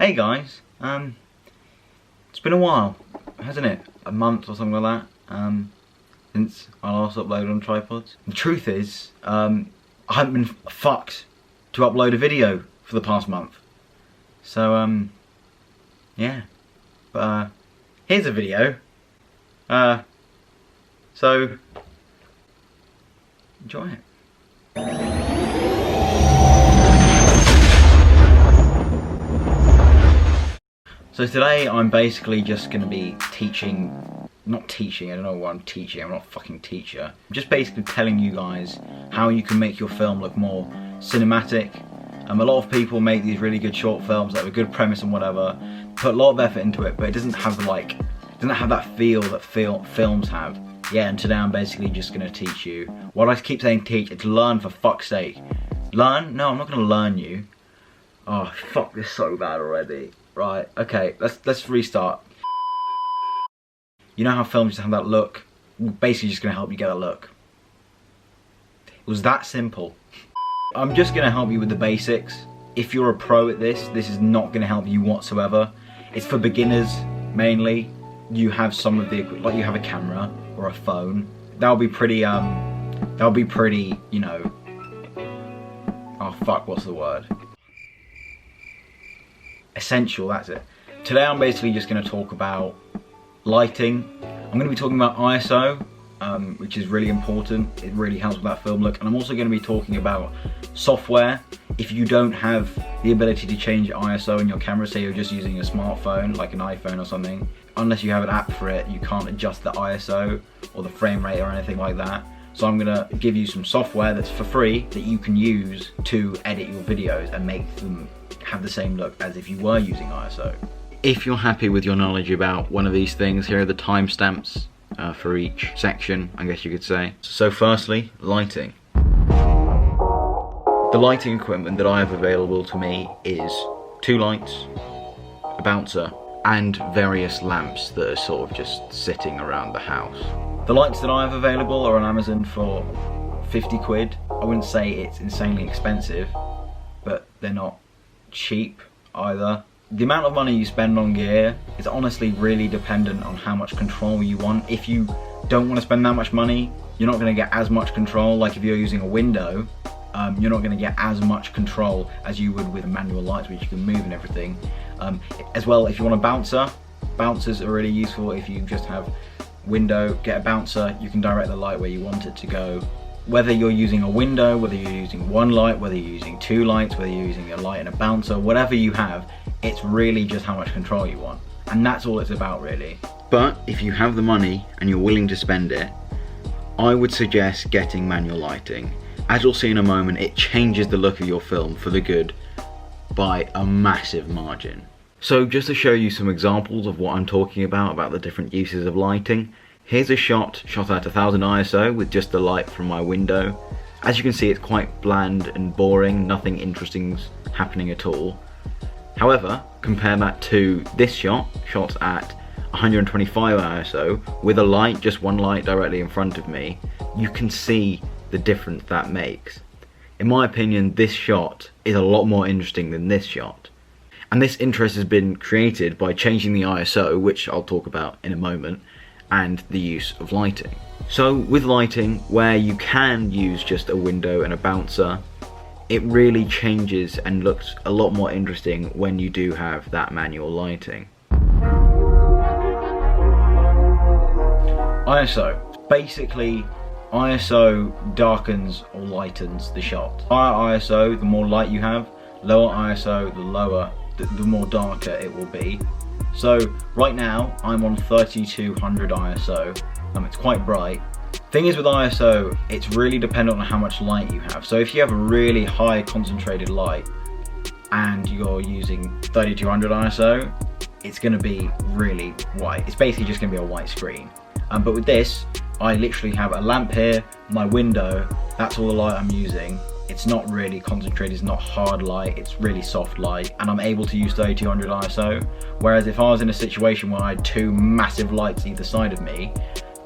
Hey guys, it's been a while, hasn't it? A month or something like that, since I last uploaded on tripods. The truth is, I haven't been fucked to upload a video for the past month. So, yeah. But, here's a video. So, enjoy it. So today I'm basically just going to be teaching, not teaching, I don't know what I'm teaching, I'm not a fucking teacher. I'm just basically telling you guys how you can make your film look more cinematic. A lot of people make these really good short films that have a good premise and whatever, put a lot of effort into it, but it doesn't have that feel that films have. Yeah, and today I'm basically just going to teach you. What I keep saying teach, it's learn for fuck's sake. Learn? No, I'm not going to learn you. Oh, fuck, this is so bad already. Right, okay, let's restart. You know how films just have that look? We're basically just gonna help you get that look. It was that simple. I'm just gonna help you with the basics. If you're a pro at this is not gonna help you whatsoever. It's for beginners, mainly. You have some of the, like you have a camera or a phone. That'll be pretty, you know, oh fuck, what's the word? Essential, that's it. Today I'm basically just going to talk about lighting. I'm going to be talking about ISO, which is really important. It really helps with that film look. And I'm also going to be talking about software. If you don't have the ability to change ISO in your camera, say you're just using a smartphone, like an iPhone or something, unless you have an app for it, you can't adjust the ISO or the frame rate or anything like that. So I'm going to give you some software that's for free that you can use to edit your videos and make them have the same look as if you were using ISO. If you're happy with your knowledge about one of these things, here are the timestamps for each section, I guess you could say. So firstly, lighting. The lighting equipment that I have available to me is 2 lights, a bouncer, and various lamps that are sort of just sitting around the house. The lights that I have available are on Amazon for 50 quid. I wouldn't say it's insanely expensive, but they're not cheap either. The amount of money you spend on gear is honestly really dependent on how much control you want. If you don't want to spend that much money, you're not going to get as much control. Like if you're using a window, you're not going to get as much control as you would with manual lights, which you can move and everything. As well, if you want a bouncer, bouncers are really useful. If you just have window, get a bouncer, you can direct the light where you want it to go. Whether you're using a window, whether you're using 1 light, whether you're using 2 lights, whether you're using a light and a bouncer, whatever you have, it's really just how much control you want. And that's all it's about, really. But if you have the money and you're willing to spend it, I would suggest getting manual lighting. As you'll see in a moment, it changes the look of your film for the good by a massive margin. So just to show you some examples of what I'm talking about the different uses of lighting, here's a shot at 1000 ISO with just the light from my window. As you can see, it's quite bland and boring, nothing interesting's happening at all. However, compare that to this shot at 125 ISO with a light, just 1 light directly in front of me. You can see the difference that makes. In my opinion, this shot is a lot more interesting than this shot. And this interest has been created by changing the ISO, which I'll talk about in a moment, and the use of lighting. So with lighting, where you can use just a window and a bouncer, it really changes and looks a lot more interesting when you do have that manual lighting. ISO. Basically, ISO darkens or lightens the shot. Higher ISO, the more light you have. Lower ISO, the more darker it will be. So right now I'm on 3200 ISO. It's quite bright. Thing is with ISO, it's really dependent on how much light you have. So if you have a really high concentrated light and you're using 3200 ISO, it's going to be really white. It's basically just going to be a white screen. But with this, I literally have a lamp here, my window, that's all the light I'm using. It's not really concentrated, it's not hard light, it's really soft light, and I'm able to use 3200 ISO. Whereas if I was in a situation where I had 2 massive lights either side of me,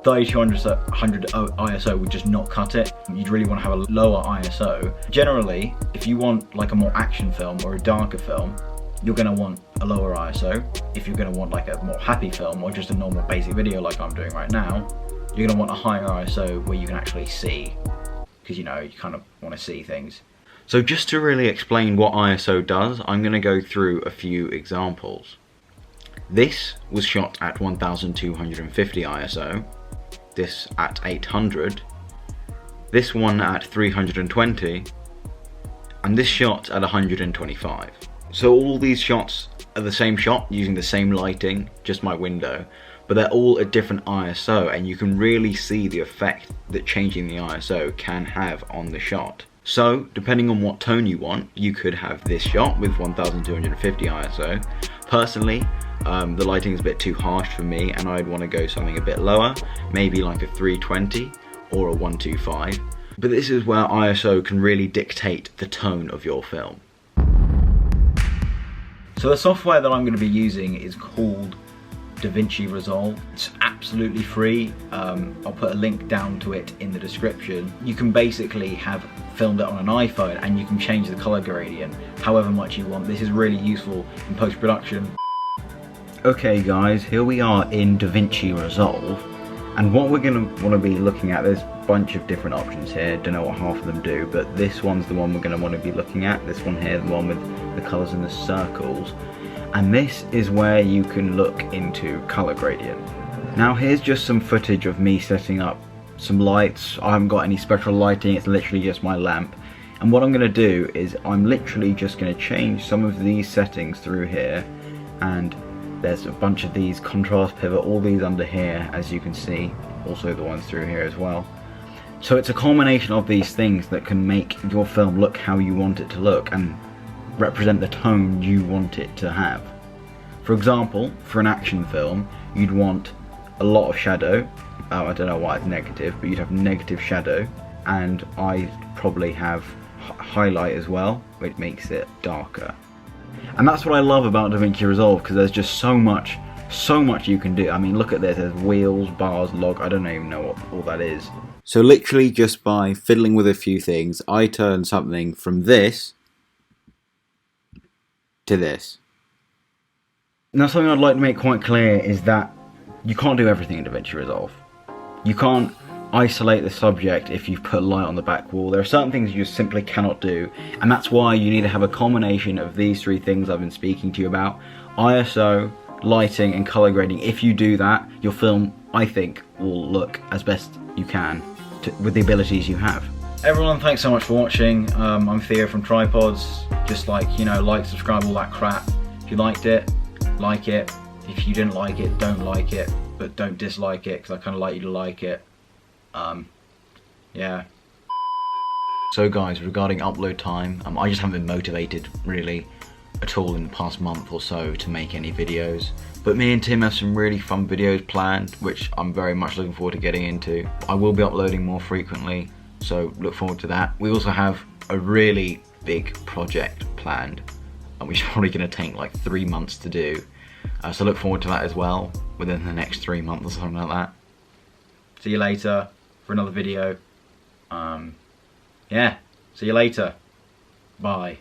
3200 ISO would just not cut it. You'd really want to have a lower ISO. Generally, if you want like a more action film or a darker film, you're going to want a lower ISO. If you're going to want like a more happy film or just a normal basic video like I'm doing right now, you're going to want a higher ISO where you can actually see, because you kind of want to see things. So just to really explain what ISO does, I'm going to go through a few examples. This was shot at 1250 ISO, this at 800, this one at 320, and this shot at 125. So all these shots are the same shot using the same lighting, just my window, but they're all a different ISO, and you can really see the effect that changing the ISO can have on the shot. So depending on what tone you want, you could have this shot with 1250 ISO. Personally, the lighting is a bit too harsh for me, and I'd want to go something a bit lower, maybe like a 320 or a 125. But this is where ISO can really dictate the tone of your film. So the software that I'm going to be using is called DaVinci Resolve. It's absolutely free. I'll put a link down to it in the description. You can basically have filmed it on an iPhone and you can change the color gradient however much you want. This is really useful in post-production. Okay guys, here we are in DaVinci Resolve, and what we're going to want to be looking at, there's a bunch of different options here, don't know what half of them do, but this one's the one we're going to want to be looking at, this one here, the one with the colours in the circles, and this is where you can look into colour gradient. Now here's just some footage of me setting up some lights. I haven't got any special lighting, it's literally just my lamp, and what I'm going to do is I'm literally just going to change some of these settings through here, and there's a bunch of these, contrast pivot, all these under here as you can see, also the ones through here as well. So it's a combination of these things that can make your film look how you want it to look and represent the tone you want it to have. For example, for an action film, you'd want a lot of shadow. I don't know why it's negative, but you'd have negative shadow, and I probably have highlight as well, which makes it darker. And that's what I love about DaVinci Resolve, because there's just so much you can do. I mean, look at this, there's wheels, bars, log, I don't even know what all that is. So literally just by fiddling with a few things, I turn something from this to this. Now something I'd like to make quite clear is that you can't do everything in DaVinci Resolve. You can't isolate the subject if you've put light on the back wall. There are certain things you just simply cannot do, and that's why you need to have a combination of these three things I've been speaking to you about: ISO, lighting, and color grading. If you do that, your film, I think, will look as best you can with the abilities you have. Everyone, thanks so much for watching. I'm Theo from Tripods. Just like, like, subscribe, all that crap. If you liked it, like it. If you didn't like it, don't like it, but don't dislike it, because I kind of like you to like it. Yeah. So guys, regarding upload time, I just haven't been motivated really at all in the past month or so to make any videos, but me and Tim have some really fun videos planned, which I'm very much looking forward to getting into. I will be uploading more frequently, so look forward to that. We also have a really big project planned, which is probably going to take like 3 months to do, so look forward to that as well within the next 3 months or something like that. See you later for another video. Yeah, see you later. Bye.